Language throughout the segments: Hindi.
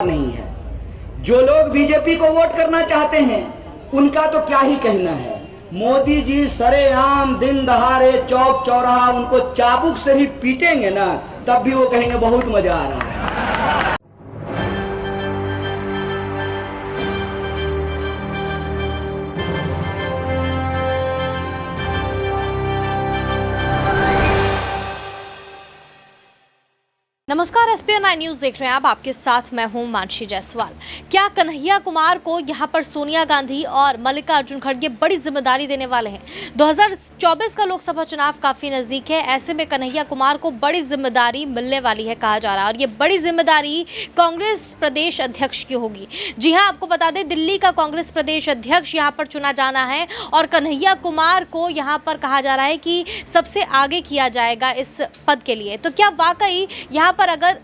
नहीं है। जो लोग बीजेपी को वोट करना चाहते हैं उनका तो क्या ही कहना है। मोदी जी सरेआम दिन दहाड़े चौक चौराहा उनको चाबुक से भी पीटेंगे ना, तब भी वो कहेंगे बहुत मजा आ रहा है। नमस्कार, SPN9 न्यूज देख रहे हैं आप। आपके साथ मैं हूं मानसी जायसवाल। क्या कन्हैया कुमार को यहां पर सोनिया गांधी और मल्लिकार्जुन खड़गे बड़ी जिम्मेदारी देने वाले हैं? 2024 का लोकसभा चुनाव काफी नजदीक है। ऐसे में कन्हैया कुमार को बड़ी जिम्मेदारी मिलने वाली है कहा जा रहा है, और ये बड़ी जिम्मेदारी कांग्रेस प्रदेश अध्यक्ष की होगी। जी हां, आपको बता दें, दिल्ली का कांग्रेस प्रदेश अध्यक्ष यहाँ पर चुना जाना है और कन्हैया कुमार को यहाँ पर कहा जा रहा है कि सबसे आगे किया जाएगा इस पद के लिए। तो क्या वाकई यहाँ पर अगर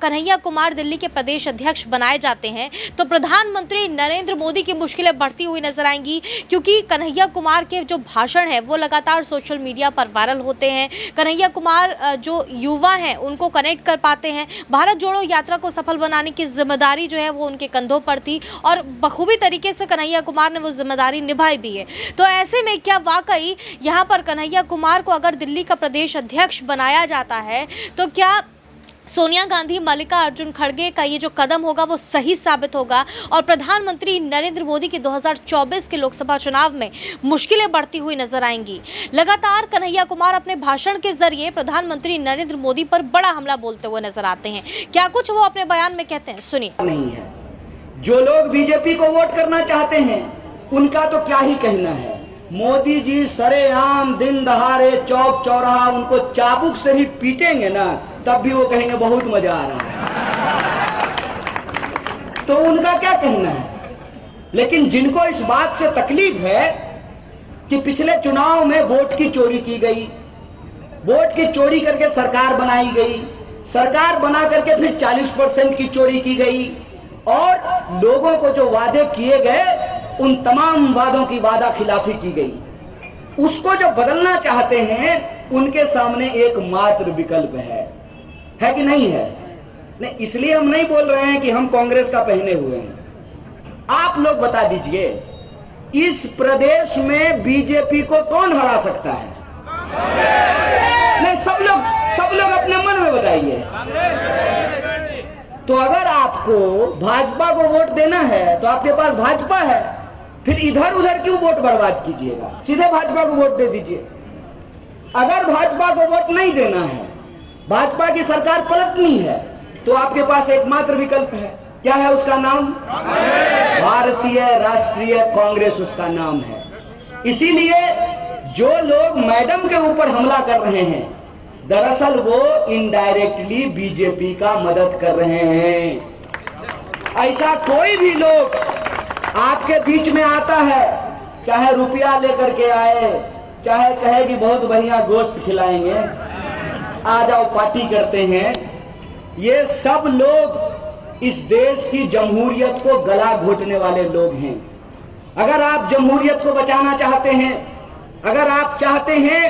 कन्हैया कुमार दिल्ली के प्रदेश अध्यक्ष बनाए जाते हैं तो प्रधानमंत्री नरेंद्र मोदी की मुश्किलें बढ़ती हुई नजर आएंगी, क्योंकि कन्हैया कुमार के जो भाषण है वो लगातार सोशल मीडिया पर वायरल होते हैं। कन्हैया कुमार जो युवा हैं उनको कनेक्ट कर पाते हैं। भारत जोड़ो यात्रा को सफल बनाने की जिम्मेदारी जो है वो उनके कंधों पर थी और बखूबी तरीके से कन्हैया कुमार ने वो जिम्मेदारी निभाई भी है। तो ऐसे में क्या वाकई यहाँ पर कन्हैया कुमार को अगर दिल्ली का प्रदेश अध्यक्ष बनाया जाता है तो क्या सोनिया गांधी मल्लिकार्जुन खड़गे का ये जो कदम होगा वो सही साबित होगा और प्रधानमंत्री नरेंद्र मोदी के 2024 के लोकसभा चुनाव में मुश्किलें बढ़ती हुई नजर आएंगी? लगातार कन्हैया कुमार अपने भाषण के जरिए प्रधानमंत्री नरेंद्र मोदी पर बड़ा हमला बोलते हुए नजर आते हैं। क्या कुछ वो अपने बयान में कहते हैं, सुनिए। नहीं है। जो लोग बीजेपी को वोट करना चाहते हैं उनका तो क्या ही कहना है। मोदी जी सरेआम दिन दहाड़े चौक चौराहा उनको चाबुक से भी पीटेंगे ना, तब भी वो कहेंगे बहुत मजा आ रहा है। तो उनका क्या कहना है। लेकिन जिनको इस बात से तकलीफ है कि पिछले चुनाव में वोट की चोरी की गई, वोट की चोरी करके सरकार बनाई गई, सरकार बना करके फिर 40% की चोरी की गई और लोगों को जो वादे किए गए उन तमाम वादों की वादा खिलाफी की गई, उसको जो बदलना चाहते हैं उनके सामने एकमात्र विकल्प है कि नहीं है? नहीं, इसलिए हम नहीं बोल रहे हैं कि हम कांग्रेस का पहने हुए हैं। आप लोग बता दीजिए, इस प्रदेश में बीजेपी को कौन हरा सकता है? नहीं, सब लोग अपने मन में बताइए। तो अगर आपको भाजपा को वोट देना है तो आपके पास भाजपा है, फिर इधर उधर क्यों वोट बर्बाद कीजिएगा? सीधे भाजपा को वोट दे दीजिए। अगर भाजपा को वोट नहीं देना है, भाजपा की सरकार पलटनी है, तो आपके पास एकमात्र विकल्प है। क्या है उसका नाम? भारतीय राष्ट्रीय कांग्रेस उसका नाम है। इसीलिए जो लोग मैडम के ऊपर हमला कर रहे हैं, दरअसल वो इनडायरेक्टली बीजेपी का मदद कर रहे हैं। ऐसा कोई भी लोग आपके बीच में आता है, चाहे रुपया लेकर के आए, चाहे कहे कि बहुत बढ़िया गोश्त खिलाएंगे, आ जाओ पार्टी करते हैं, ये सब लोग इस देश की जमहूरियत को गला घोटने वाले लोग हैं। अगर आप जमहूरियत को बचाना चाहते हैं, अगर आप चाहते हैं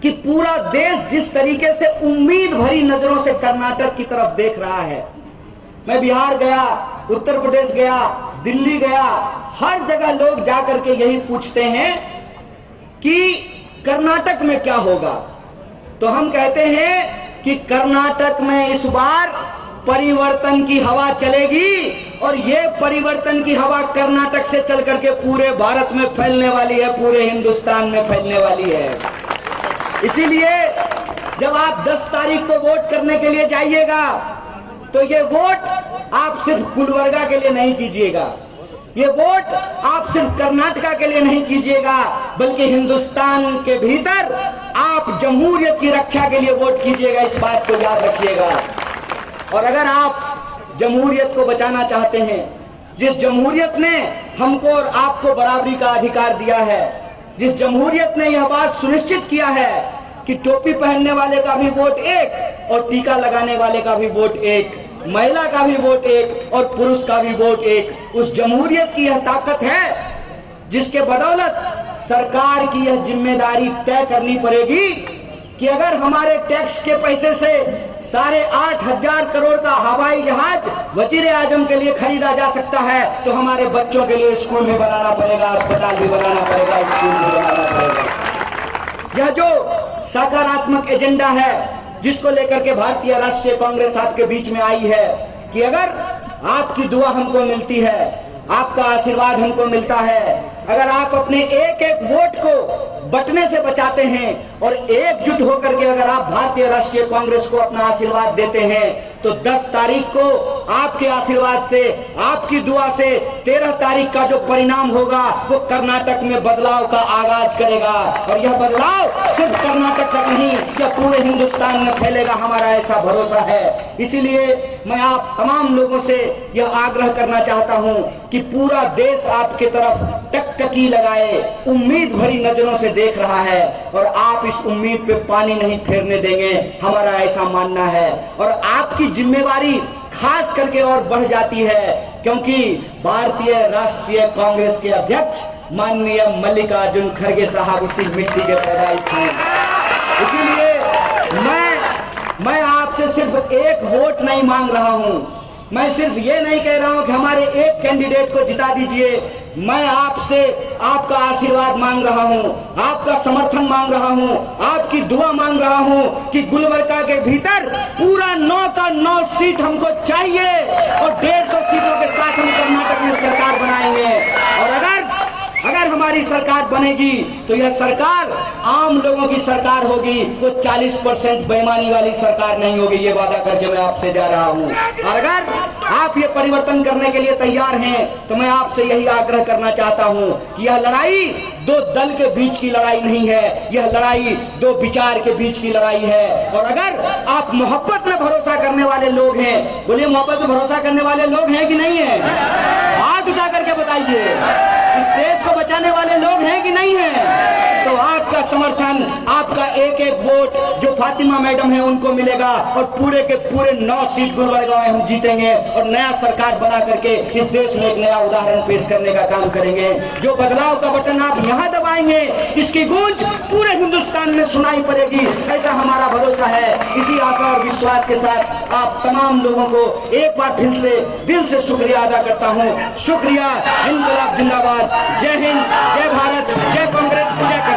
कि पूरा देश जिस तरीके से उम्मीद भरी नजरों से कर्नाटक की तरफ देख रहा है, मैं बिहार गया, उत्तर प्रदेश गया, दिल्ली गया, हर जगह लोग जाकर के यही पूछते हैं कि कर्नाटक में क्या होगा। तो हम कहते हैं कि कर्नाटक में इस बार परिवर्तन की हवा चलेगी और ये परिवर्तन की हवा कर्नाटक से चल करके पूरे भारत में फैलने वाली है, पूरे हिंदुस्तान में फैलने वाली है। इसीलिए जब आप 10 तारीख को वोट करने के लिए जाइएगा तो ये वोट आप सिर्फ गुलबर्गा के लिए नहीं कीजिएगा, ये वोट आप सिर्फ कर्नाटका के लिए नहीं कीजिएगा, बल्कि हिंदुस्तान के भीतर आप जमहूरियत की रक्षा के लिए वोट कीजिएगा। इस बात को याद रखिएगा। और अगर आप जमहूरियत को बचाना चाहते हैं, जिस जमहूरियत ने हमको और आपको बराबरी का अधिकार दिया है, जिस जमहूरियत ने यह बात सुनिश्चित किया है कि टोपी पहनने वाले का भी वोट एक और टीका लगाने वाले का भी वोट एक, महिला का भी वोट एक और पुरुष का भी वोट एक, उस जमहूरियत की यह ताकत है जिसके बदौलत सरकार की यह जिम्मेदारी तय करनी पड़ेगी कि अगर हमारे टैक्स के पैसे से 8,500 करोड़ का हवाई जहाज वजीर आजम के लिए खरीदा जा सकता है, तो हमारे बच्चों के लिए स्कूल भी बनाना पड़ेगा, अस्पताल भी बनाना पड़ेगा, स्कूल भी बनाना पड़ेगा। यह जो सकारात्मक एजेंडा है जिसको लेकर के भारतीय राष्ट्रीय कांग्रेस आपके बीच में आई है कि अगर आपकी दुआ हमको मिलती है, आपका आशीर्वाद हमको मिलता है, अगर आप अपने एक एक वोट को बटने से बचाते हैं और एकजुट होकर के अगर आप भारतीय राष्ट्रीय कांग्रेस को अपना आशीर्वाद देते हैं, तो 10 तारीख को आपके आशीर्वाद से, आपकी दुआ से 13 तारीख का जो परिणाम होगा वो कर्नाटक में बदलाव का आगाज करेगा। और यह बदलाव सिर्फ कर्नाटक तक नहीं, यह पूरे हिंदुस्तान में फैलेगा, हमारा ऐसा भरोसा है। इसीलिए मैं आप तमाम लोगों से यह आग्रह करना चाहता हूं कि पूरा देश आपके तरफ टकटकी लगाए, उम्मीद भरी नजरों से देख रहा है और आप इस उम्मीद पे पानी नहीं फेरने देंगे, हमारा ऐसा मानना है। और आपकी जिम्मेवारी खास करके और बढ़ जाती है क्योंकि भारतीय राष्ट्रीय कांग्रेस के अध्यक्ष माननीय मल्लिकार्जुन खड़गे साहब उसी मिट्टी के पैदाइश हैं। इसीलिए मैं आपसे सिर्फ एक वोट नहीं मांग रहा हूं, मैं सिर्फ ये नहीं कह रहा हूं कि हमारे एक कैंडिडेट को जिता दीजिए, मैं आपसे आपका आशीर्वाद मांग रहा हूं, आपका समर्थन मांग रहा हूं, आपकी दुआ मांग रहा हूं कि गुलबर्गा के भीतर पूरा 9 का 9 सीट हमको चाहिए और 150 सीटों के साथ हम कर्नाटक में सरकार बनाएंगे। और अगर हमारी सरकार बनेगी तो यह सरकार आम लोगों की सरकार होगी, वो 40% बेईमानी वाली सरकार नहीं होगी, ये वादा करके मैं आपसे जा रहा हूं। और अगर आप ये परिवर्तन करने के लिए तैयार हैं तो मैं आपसे यही आग्रह करना चाहता हूं कि यह लड़ाई 2 दल के बीच की लड़ाई नहीं है, यह लड़ाई 2 विचार के बीच की लड़ाई है। और अगर आप मोहब्बत में भरोसा करने वाले लोग हैं, बोलिए मोहब्बत में भरोसा करने वाले लोग हैं कि नहीं है? हाथ उठा करके बताइए। इस देश को बचाने वाले लोग हैं कि नहीं है? तो आपका समर्थन, आपका एक एक वोट जो फातिमा मैडम है उनको मिलेगा और पूरे के पूरे 9 सीट गुलबर्गा में हम जीतेंगे और नया सरकार बना करके इस देश में एक नया उदाहरण पेश करने का काम करेंगे। जो बदलाव का बटन आप यहाँ दबाएंगे, इसकी गूंज पूरे हिंदुस्तान में सुनाई पड़ेगी, ऐसा हमारा भरोसा है। इसी आशा और विश्वास के साथ आप तमाम लोगों को एक बार फिर से दिल से शुक्रिया अदा करता हूँ। शुक्रिया। इंकलाब जिंदाबाद। जय हिंद, जय भारत, जय कांग्रेस, जय कर्नाटक।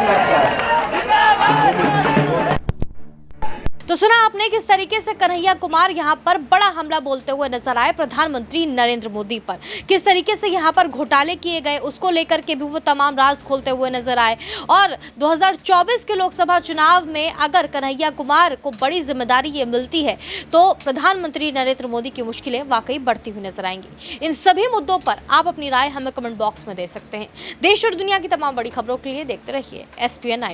तो सुना आपने किस तरीके से कन्हैया कुमार यहां पर बड़ा हमला बोलते हुए नजर आए प्रधानमंत्री नरेंद्र मोदी पर, किस तरीके से यहां पर घोटाले किए गए उसको लेकर के भी वो तमाम राज खोलते हुए नजर आए। और 2024 के लोकसभा चुनाव में अगर कन्हैया कुमार को बड़ी जिम्मेदारी ये मिलती है तो प्रधानमंत्री नरेंद्र मोदी की मुश्किलें वाकई बढ़ती हुई नजर आएंगी। इन सभी मुद्दों पर आप अपनी राय हमें कमेंट बॉक्स में दे सकते हैं। देश और दुनिया की तमाम बड़ी खबरों के लिए देखते रहिए SPN 9।